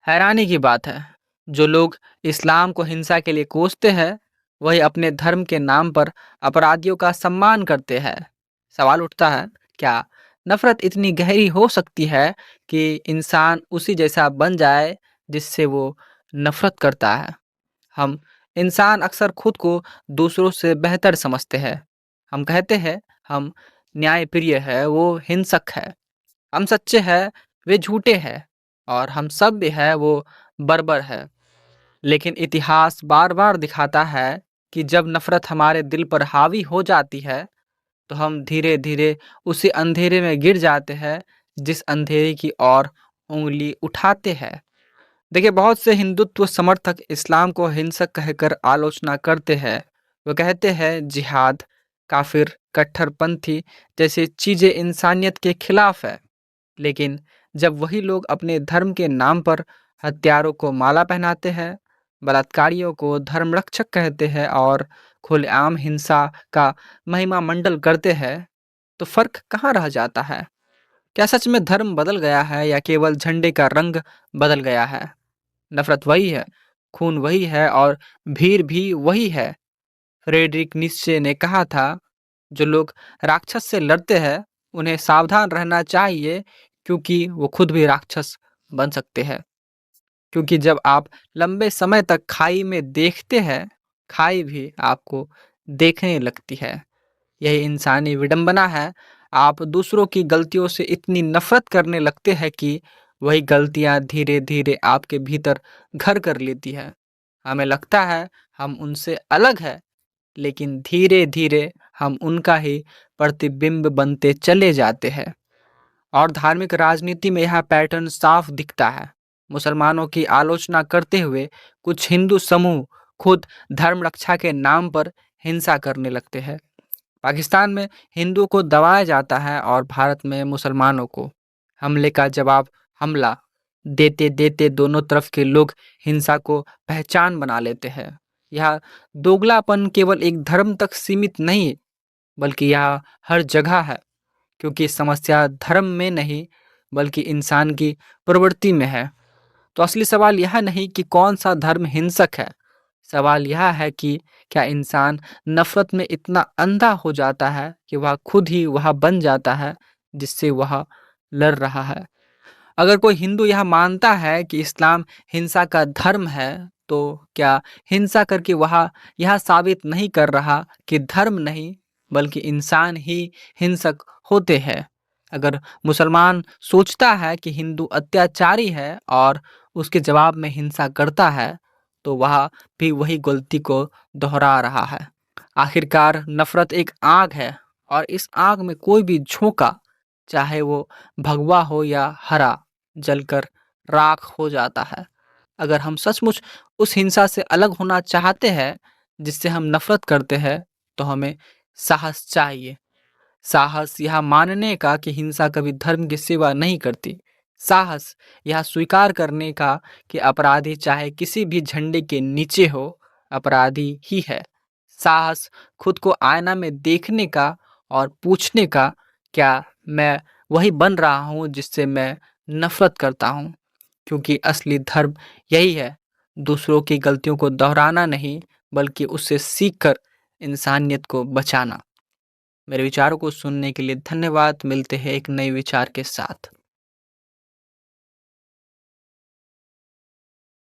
हैरानी की बात है, जो लोग इस्लाम को हिंसा के लिए कोसते हैं, वही अपने धर्म के नाम पर अपराधियों का सम्मान करते हैं। सवाल उठता है, क्या नफ़रत इतनी गहरी हो सकती है कि इंसान उसी जैसा बन जाए जिससे वो नफ़रत करता है? हम इंसान अक्सर खुद को दूसरों से बेहतर समझते हैं। हम कहते हैं, हम न्यायप्रिय है, वो हिंसक है। हम सच्चे हैं, वे झूठे हैं, और हम सभ्य है, वो बर्बर है। लेकिन इतिहास बार-बार दिखाता है कि जब नफ़रत हमारे दिल पर हावी हो जाती है, तो हम धीरे-धीरे उसी अंधेरे में गिर जाते हैं, जिस अंधेरे की ओर उँगली उठाते हैं। देखिए, बहुत से हिंदुत्व समर्थक इस्लाम को हिंसक कहकर आलोचना करते हैं। वो कहते हैं जिहाद, काफिर, कट्टरपंथी जैसी चीज़ें इंसानियत के खिलाफ है। लेकिन जब वही लोग अपने धर्म के नाम पर हत्यारों को माला पहनाते हैं, बलात्कारियों को धर्मरक्षक कहते हैं और खुलेआम हिंसा का महिमा मंडल करते हैं, तो फर्क कहाँ रह जाता है? क्या सच में धर्म बदल गया है या केवल झंडे का रंग बदल गया है? नफरत वही है, खून वही है और भीड़ भी वही है। फ्रेडरिक नीत्शे ने कहा था, जो लोग राक्षस से लड़ते हैं, उन्हें सावधान रहना चाहिए, क्योंकि वो खुद भी राक्षस बन सकते हैं। क्योंकि जब आप लंबे समय तक खाई में देखते हैं, खाई भी आपको देखने लगती है। यही इंसानी विडंबना है। आप दूसरों की गलतियों से इतनी नफरत करने लगते हैं कि वही गलतियां धीरे-धीरे आपके भीतर घर कर लेती है। हमें लगता है हम उनसे अलग हैं, लेकिन धीरे-धीरे हम उनका ही प्रतिबिंब बनते चले जाते हैं। और धार्मिक राजनीति में यह पैटर्न साफ दिखता है। मुसलमानों की आलोचना करते हुए कुछ हिंदू समूह खुद धर्म रक्षा के नाम पर हिंसा करने लगते हैं। पाकिस्तान में हिंदुओं को दबाया जाता है और भारत में मुसलमानों को। हमले का जवाब हमला देते देते दोनों तरफ के लोग हिंसा को पहचान बना लेते हैं। यह दोगलापन केवल एक धर्म तक सीमित नहीं, बल्कि यह हर जगह है, क्योंकि समस्या धर्म में नहीं, बल्कि इंसान की प्रवृत्ति में है। तो असली सवाल यह नहीं कि कौन सा धर्म हिंसक है। सवाल यह है कि क्या इंसान नफरत में इतना अंधा हो जाता है कि वह खुद ही वह बन जाता है जिससे वह लड़ रहा है। अगर कोई हिंदू यह मानता है कि इस्लाम हिंसा का धर्म है, तो क्या हिंसा करके वह यह साबित नहीं कर रहा कि धर्म नहीं, बल्कि इंसान ही हिंसक होते हैं? अगर मुसलमान सोचता है कि हिंदू अत्याचारी है और उसके जवाब में हिंसा करता है, तो वह भी वही गलती को दोहरा रहा है। आखिरकार नफरत एक आग है, और इस आग में कोई भी झोंका, चाहे वो भगवा हो या हरा, जलकर राख हो जाता है। अगर हम सचमुच उस हिंसा से अलग होना चाहते हैं जिससे हम नफरत करते हैं, तो हमें साहस चाहिए। साहस यह मानने का कि हिंसा कभी धर्म की सेवा नहीं करती। साहस यह स्वीकार करने का कि अपराधी चाहे किसी भी झंडे के नीचे हो, अपराधी ही है। साहस खुद को आईना में देखने का और पूछने का, क्या मैं वही बन रहा हूँ जिससे मैं नफरत करता हूँ? क्योंकि असली धर्म यही है, दूसरों की गलतियों को दोहराना नहीं, बल्कि उससे सीखकर इंसानियत को बचाना। मेरे विचारों को सुनने के लिए धन्यवाद। मिलते हैं एक नए विचार के साथ।